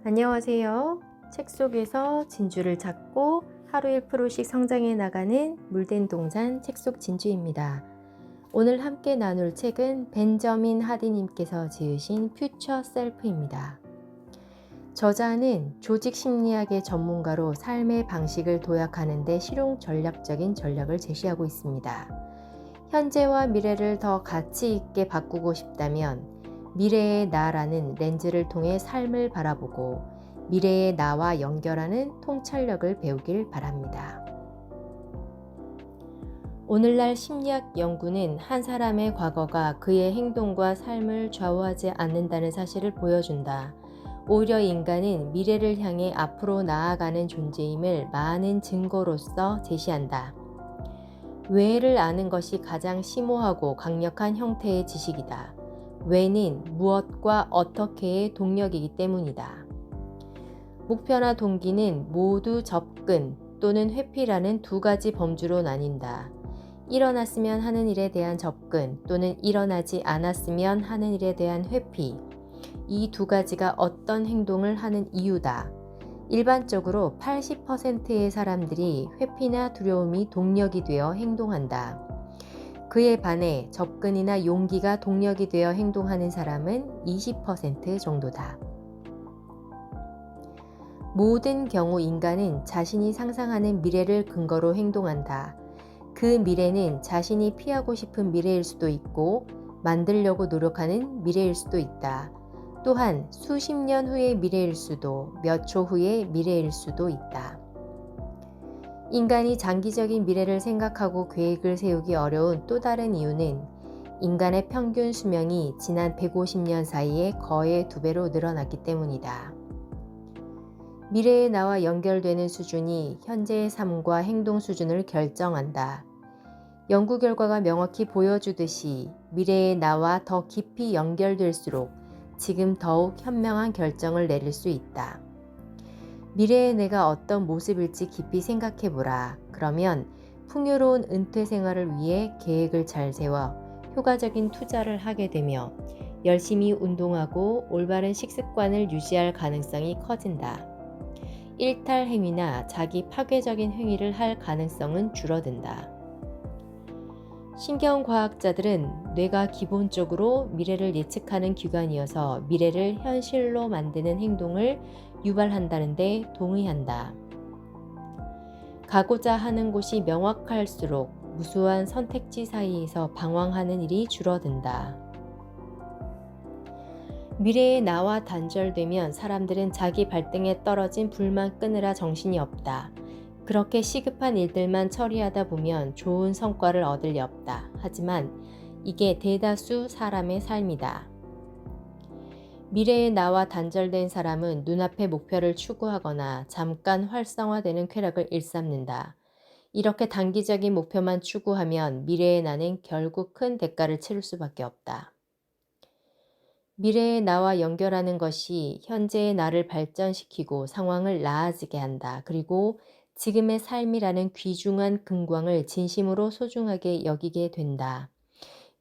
안녕하세요. 책 속에서 진주를 찾고 하루 1%씩 성장해 나가는 물된 동산 책 속 진주입니다. 오늘 함께 나눌 책은 벤저민 하디님께서 지으신 퓨처 셀프입니다. 저자는 조직 심리학의 전문가로 삶의 방식을 도약하는 데 실용 전략적인 전략을 제시하고 있습니다. 현재와 미래를 더 가치 있게 바꾸고 싶다면 미래의 나라는 렌즈를 통해 삶을 바라보고 미래의 나와 연결하는 통찰력을 배우길 바랍니다. 오늘날 심리학 연구는 한 사람의 과거가 그의 행동과 삶을 좌우하지 않는다는 사실을 보여준다. 오히려 인간은 미래를 향해 앞으로 나아가는 존재임을 많은 증거로서 제시한다. 왜를 아는 것이 가장 심오하고 강력한 형태의 지식이다. 왜는 무엇과 어떻게의 동력이기 때문이다. 목표나 동기는 모두 접근 또는 회피라는 두 가지 범주로 나뉜다. 일어났으면 하는 일에 대한 접근 또는 일어나지 않았으면 하는 일에 대한 회피. 이 두 가지가 어떤 행동을 하는 이유다. 일반적으로 80%의 사람들이 회피나 두려움이 동력이 되어 행동한다. 그에 반해 접근이나 용기가 동력이 되어 행동하는 사람은 20% 정도다. 모든 경우 인간은 자신이 상상하는 미래를 근거로 행동한다. 그 미래는 자신이 피하고 싶은 미래일 수도 있고 만들려고 노력하는 미래일 수도 있다. 또한 수십 년 후의 미래일 수도 몇 초 후의 미래일 수도 있다. 인간이 장기적인 미래를 생각하고 계획을 세우기 어려운 또 다른 이유는 인간의 평균 수명이 지난 150년 사이에 거의 2배로 늘어났기 때문이다. 미래의 나와 연결되는 수준이 현재의 삶과 행동 수준을 결정한다. 연구 결과가 명확히 보여주듯이 미래의 나와 더 깊이 연결될수록 지금 더욱 현명한 결정을 내릴 수 있다. 미래의 내가 어떤 모습일지 깊이 생각해보라. 그러면 풍요로운 은퇴 생활을 위해 계획을 잘 세워 효과적인 투자를 하게 되며 열심히 운동하고 올바른 식습관을 유지할 가능성이 커진다. 일탈 행위나 자기 파괴적인 행위를 할 가능성은 줄어든다. 신경과학자들은 뇌가 기본적으로 미래를 예측하는 기관이어서 미래를 현실로 만드는 행동을 유발한다는 데 동의한다. 가고자 하는 곳이 명확할수록 무수한 선택지 사이에서 방황하는 일이 줄어든다. 미래의 나와 단절되면 사람들은 자기 발등에 떨어진 불만 끄느라 정신이 없다. 그렇게 시급한 일들만 처리하다 보면 좋은 성과를 얻을 리 없다. 하지만 이게 대다수 사람의 삶이다. 미래의 나와 단절된 사람은 눈앞의 목표를 추구하거나 잠깐 활성화되는 쾌락을 일삼는다. 이렇게 단기적인 목표만 추구하면 미래의 나는 결국 큰 대가를 치를 수밖에 없다. 미래의 나와 연결하는 것이 현재의 나를 발전시키고 상황을 나아지게 한다. 그리고 지금의 삶이라는 귀중한 금광을 진심으로 소중하게 여기게 된다.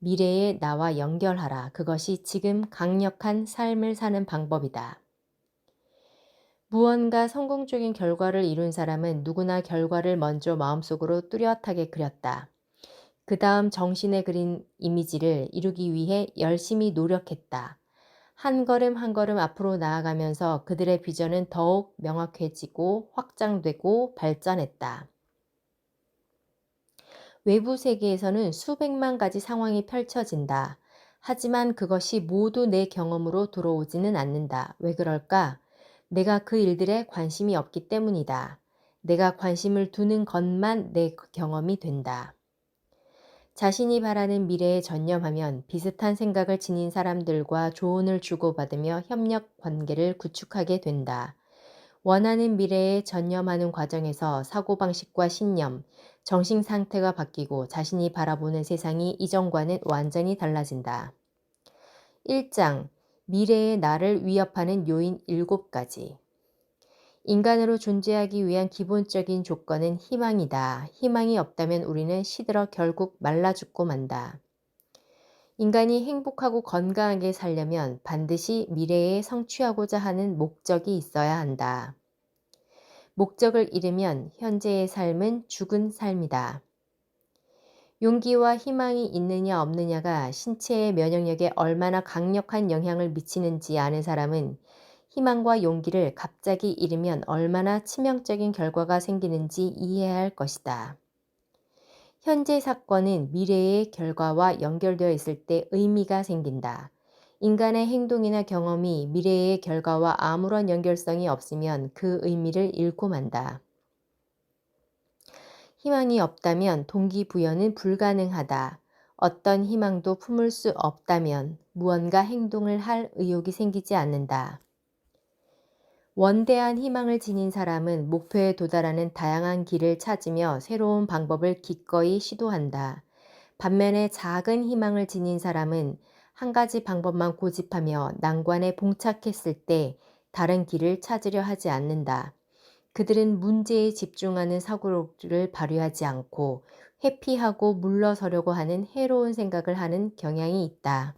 미래의 나와 연결하라. 그것이 지금 강력한 삶을 사는 방법이다. 무언가 성공적인 결과를 이룬 사람은 누구나 결과를 먼저 마음속으로 뚜렷하게 그렸다. 그 다음 정신에 그린 이미지를 이루기 위해 열심히 노력했다. 한 걸음 한 걸음 앞으로 나아가면서 그들의 비전은 더욱 명확해지고 확장되고 발전했다. 외부 세계에서는 수백만 가지 상황이 펼쳐진다. 하지만 그것이 모두 내 경험으로 들어오지는 않는다. 왜 그럴까? 내가 그 일들에 관심이 없기 때문이다. 내가 관심을 두는 것만 내 경험이 된다. 자신이 바라는 미래에 전념하면 비슷한 생각을 지닌 사람들과 조언을 주고받으며 협력 관계를 구축하게 된다. 원하는 미래에 전념하는 과정에서 사고방식과 신념, 정신 상태가 바뀌고 자신이 바라보는 세상이 이전과는 완전히 달라진다. 1장 미래의 나를 위협하는 요인 7가지. 인간으로 존재하기 위한 기본적인 조건은 희망이다. 희망이 없다면 우리는 시들어 결국 말라 죽고 만다. 인간이 행복하고 건강하게 살려면 반드시 미래에 성취하고자 하는 목적이 있어야 한다. 목적을 잃으면 현재의 삶은 죽은 삶이다. 용기와 희망이 있느냐 없느냐가 신체의 면역력에 얼마나 강력한 영향을 미치는지 아는 사람은 희망과 용기를 갑자기 잃으면 얼마나 치명적인 결과가 생기는지 이해해야 할 것이다. 현재 사건은 미래의 결과와 연결되어 있을 때 의미가 생긴다. 인간의 행동이나 경험이 미래의 결과와 아무런 연결성이 없으면 그 의미를 잃고 만다. 희망이 없다면 동기부여는 불가능하다. 어떤 희망도 품을 수 없다면 무언가 행동을 할 의욕이 생기지 않는다. 원대한 희망을 지닌 사람은 목표에 도달하는 다양한 길을 찾으며 새로운 방법을 기꺼이 시도한다. 반면에 작은 희망을 지닌 사람은 한 가지 방법만 고집하며 난관에 봉착했을 때 다른 길을 찾으려 하지 않는다. 그들은 문제에 집중하는 사고를 발휘하지 않고 회피하고 물러서려고 하는 해로운 생각을 하는 경향이 있다.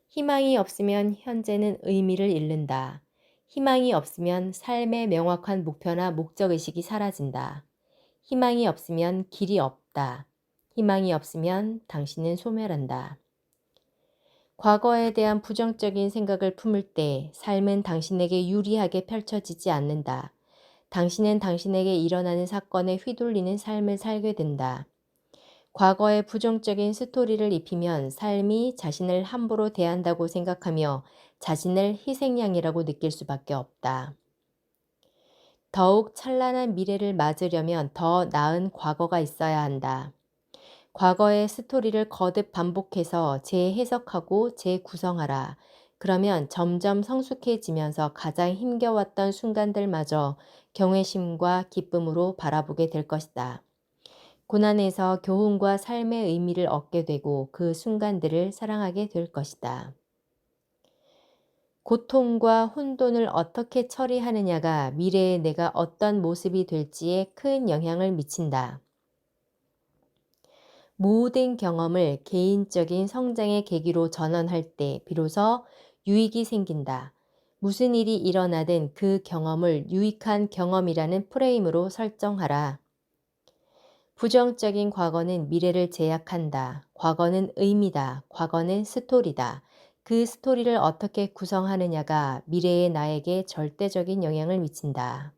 희망이 없으면 현재는 의미를 잃는다. 희망이 없으면 삶의 명확한 목표나 목적의식이 사라진다. 희망이 없으면 길이 없다. 희망이 없으면 당신은 소멸한다. 과거에 대한 부정적인 생각을 품을 때 삶은 당신에게 유리하게 펼쳐지지 않는다. 당신은 당신에게 일어나는 사건에 휘둘리는 삶을 살게 된다. 과거에 부정적인 스토리를 입히면 삶이 자신을 함부로 대한다고 생각하며 자신을 희생양이라고 느낄 수밖에 없다. 더욱 찬란한 미래를 맞으려면 더 나은 과거가 있어야 한다. 과거의 스토리를 거듭 반복해서 재해석하고 재구성하라. 그러면 점점 성숙해지면서 가장 힘겨웠던 순간들마저 경외심과 기쁨으로 바라보게 될 것이다. 고난에서 교훈과 삶의 의미를 얻게 되고 그 순간들을 사랑하게 될 것이다. 고통과 혼돈을 어떻게 처리하느냐가 미래의 내가 어떤 모습이 될지에 큰 영향을 미친다. 모든 경험을 개인적인 성장의 계기로 전환할 때 비로소 유익이 생긴다. 무슨 일이 일어나든 그 경험을 유익한 경험이라는 프레임으로 설정하라. 부정적인 과거는 미래를 제약한다. 과거는 의미다. 과거는 스토리다. 그 스토리를 어떻게 구성하느냐가 미래의 나에게 절대적인 영향을 미친다.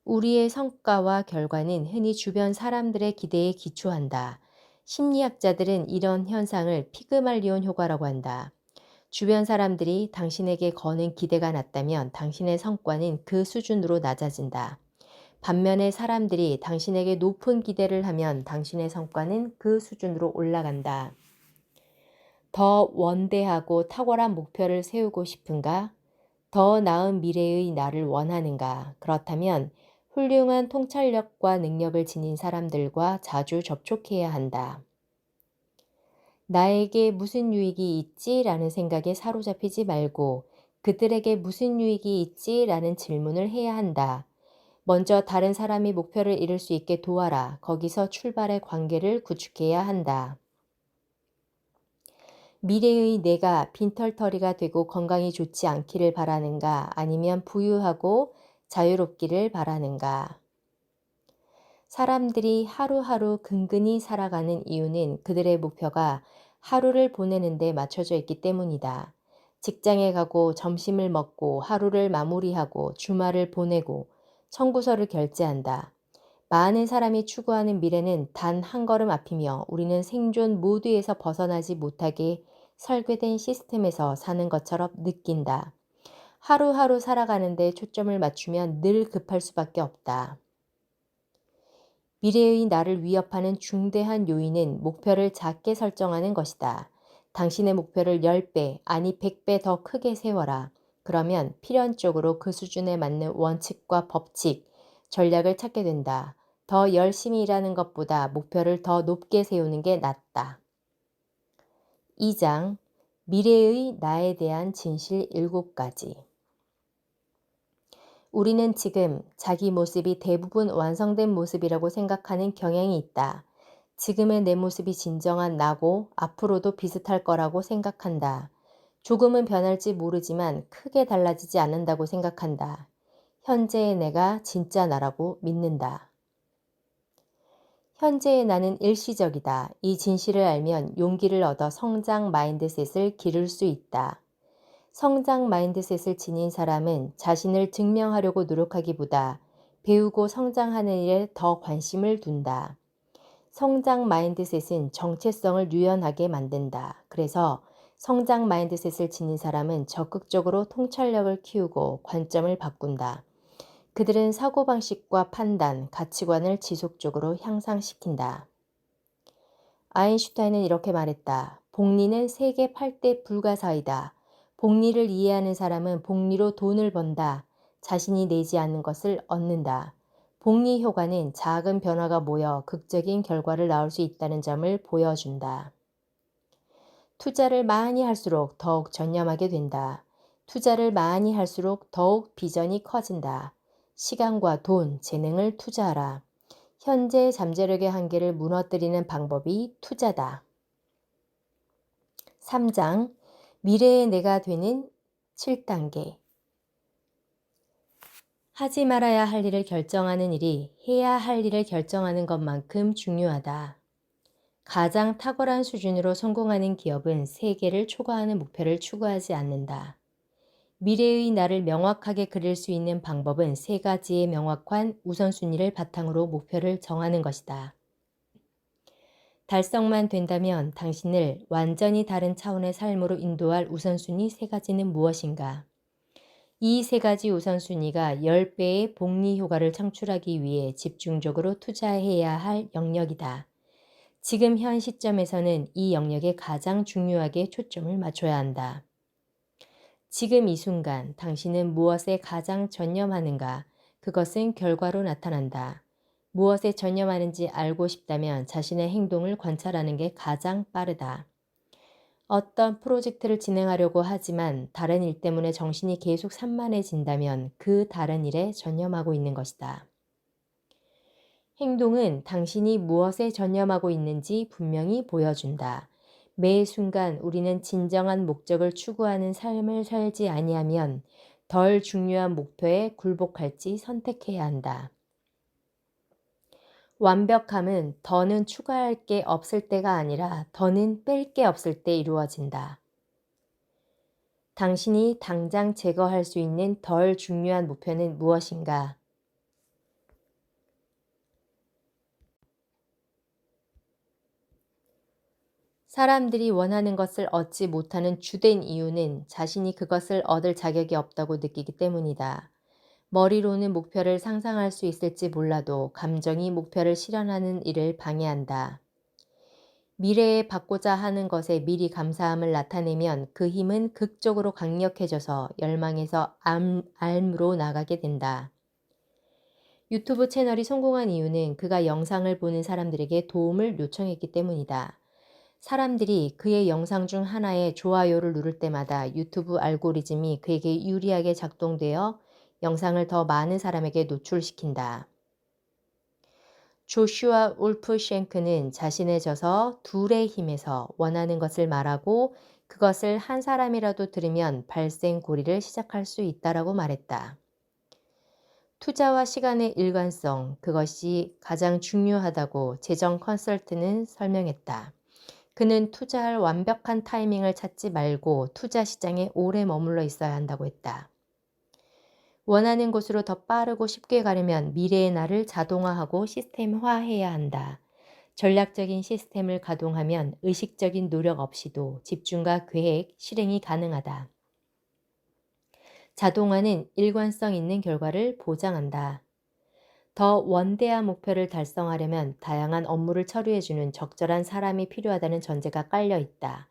우리의 성과와 결과는 흔히 주변 사람들의 기대에 기초한다. 심리학자들은 이런 현상을 피그말리온 효과라고 한다. 주변 사람들이 당신에게 거는 기대가 낮다면 당신의 성과는 그 수준으로 낮아진다. 반면에 사람들이 당신에게 높은 기대를 하면 당신의 성과는 그 수준으로 올라간다. 더 원대하고 탁월한 목표를 세우고 싶은가? 더 나은 미래의 나를 원하는가? 그렇다면 훌륭한 통찰력과 능력을 지닌 사람들과 자주 접촉해야 한다. 나에게 무슨 유익이 있지? 라는 생각에 사로잡히지 말고 그들에게 무슨 유익이 있지? 라는 질문을 해야 한다. 먼저 다른 사람이 목표를 이룰 수 있게 도와라. 거기서 출발의 관계를 구축해야 한다. 미래의 내가 빈털터리가 되고 건강이 좋지 않기를 바라는가? 아니면 부유하고 자유롭기를 바라는가? 사람들이 하루하루 근근히 살아가는 이유는 그들의 목표가 하루를 보내는 데 맞춰져 있기 때문이다. 직장에 가고 점심을 먹고 하루를 마무리하고 주말을 보내고 청구서를 결제한다. 많은 사람이 추구하는 미래는 단 한 걸음 앞이며 우리는 생존 모드에서 벗어나지 못하게 설계된 시스템에서 사는 것처럼 느낀다. 하루하루 살아가는데 초점을 맞추면 늘 급할 수밖에 없다. 미래의 나를 위협하는 중대한 요인은 목표를 작게 설정하는 것이다. 당신의 목표를 10배, 아니 100배 더 크게 세워라. 그러면 필연적으로 그 수준에 맞는 원칙과 법칙, 전략을 찾게 된다. 더 열심히 일하는 것보다 목표를 더 높게 세우는 게 낫다. 2장 미래의 나에 대한 진실 7가지. 우리는 지금 자기 모습이 대부분 완성된 모습이라고 생각하는 경향이 있다. 지금의 내 모습이 진정한 나고 앞으로도 비슷할 거라고 생각한다. 조금은 변할지 모르지만 크게 달라지지 않는다고 생각한다. 현재의 내가 진짜 나라고 믿는다. 현재의 나는 일시적이다. 이 진실을 알면 용기를 얻어 성장 마인드셋을 기를 수 있다. 성장 마인드셋을 지닌 사람은 자신을 증명하려고 노력하기보다 배우고 성장하는 일에 더 관심을 둔다. 성장 마인드셋은 정체성을 유연하게 만든다. 그래서 성장 마인드셋을 지닌 사람은 적극적으로 통찰력을 키우고 관점을 바꾼다. 그들은 사고방식과 판단, 가치관을 지속적으로 향상시킨다. 아인슈타인은 이렇게 말했다. 복리는 세계 8대 불가사의다. 복리를 이해하는 사람은 복리로 돈을 번다. 자신이 내지 않는 것을 얻는다. 복리 효과는 작은 변화가 모여 극적인 결과를 낳을 수 있다는 점을 보여준다. 투자를 많이 할수록 더욱 전념하게 된다. 투자를 많이 할수록 더욱 비전이 커진다. 시간과 돈, 재능을 투자하라. 현재 잠재력의 한계를 무너뜨리는 방법이 투자다. 3장 미래의 내가 되는 7단계 하지 말아야 할 일을 결정하는 일이 해야 할 일을 결정하는 것만큼 중요하다. 가장 탁월한 수준으로 성공하는 기업은 세계를 초과하는 목표를 추구하지 않는다. 미래의 나를 명확하게 그릴 수 있는 방법은 세 가지의 명확한 우선순위를 바탕으로 목표를 정하는 것이다. 달성만 된다면 당신을 완전히 다른 차원의 삶으로 인도할 우선순위 세 가지는 무엇인가? 이 세 가지 우선순위가 10배의 복리 효과를 창출하기 위해 집중적으로 투자해야 할 영역이다. 지금 현 시점에서는 이 영역에 가장 중요하게 초점을 맞춰야 한다. 지금 이 순간 당신은 무엇에 가장 전념하는가? 그것은 결과로 나타난다. 무엇에 전념하는지 알고 싶다면 자신의 행동을 관찰하는 게 가장 빠르다. 어떤 프로젝트를 진행하려고 하지만 다른 일 때문에 정신이 계속 산만해진다면 그 다른 일에 전념하고 있는 것이다. 행동은 당신이 무엇에 전념하고 있는지 분명히 보여준다. 매 순간 우리는 진정한 목적을 추구하는 삶을 살지 아니하면 덜 중요한 목표에 굴복할지 선택해야 한다. 완벽함은 더는 추가할 게 없을 때가 아니라 더는 뺄 게 없을 때 이루어진다. 당신이 당장 제거할 수 있는 덜 중요한 목표는 무엇인가? 사람들이 원하는 것을 얻지 못하는 주된 이유는 자신이 그것을 얻을 자격이 없다고 느끼기 때문이다. 머리로는 목표를 상상할 수 있을지 몰라도 감정이 목표를 실현하는 일을 방해한다. 미래에 받고자 하는 것에 미리 감사함을 나타내면 그 힘은 극적으로 강력해져서 열망에서 알므로 나가게 된다. 유튜브 채널이 성공한 이유는 그가 영상을 보는 사람들에게 도움을 요청했기 때문이다. 사람들이 그의 영상 중 하나에 좋아요를 누를 때마다 유튜브 알고리즘이 그에게 유리하게 작동되어 영상을 더 많은 사람에게 노출시킨다. 조슈아 울프 쉔크는 자신의 저서 둘의 힘에서 원하는 것을 말하고 그것을 한 사람이라도 들으면 발생고리를 시작할 수 있다라고 말했다. 투자와 시간의 일관성, 그것이 가장 중요하다고 재정 컨설트는 설명했다. 그는 투자할 완벽한 타이밍을 찾지 말고 투자 시장에 오래 머물러 있어야 한다고 했다. 원하는 곳으로 더 빠르고 쉽게 가려면 미래의 나를 자동화하고 시스템화해야 한다. 전략적인 시스템을 가동하면 의식적인 노력 없이도 집중과 계획, 실행이 가능하다. 자동화는 일관성 있는 결과를 보장한다. 더 원대한 목표를 달성하려면 다양한 업무를 처리해주는 적절한 사람이 필요하다는 전제가 깔려 있다.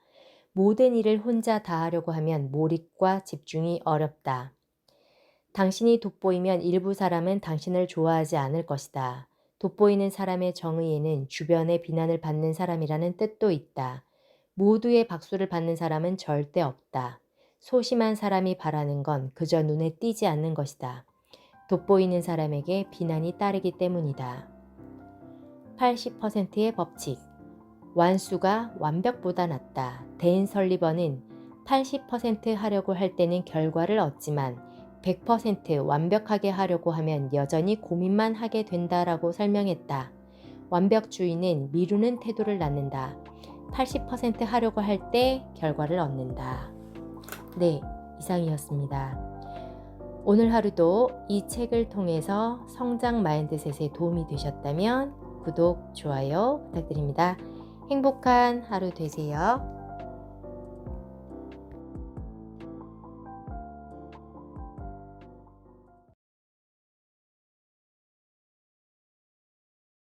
모든 일을 혼자 다 하려고 하면 몰입과 집중이 어렵다. 당신이 돋보이면 일부 사람은 당신을 좋아하지 않을 것이다. 돋보이는 사람의 정의에는 주변의 비난을 받는 사람이라는 뜻도 있다. 모두의 박수를 받는 사람은 절대 없다. 소심한 사람이 바라는 건 그저 눈에 띄지 않는 것이다. 돋보이는 사람에게 비난이 따르기 때문이다. 80%의 법칙. 완수가 완벽보다 낫다. 댄 설리번은 80% 하려고 할 때는 결과를 얻지만 100% 완벽하게 하려고 하면 여전히 고민만 하게 된다라고 설명했다. 완벽주의는 미루는 태도를 낳는다. 80% 하려고 할 때 결과를 얻는다. 네, 이상이었습니다. 오늘 하루도 이 책을 통해서 성장 마인드셋에 도움이 되셨다면 구독, 좋아요 부탁드립니다. 행복한 하루 되세요.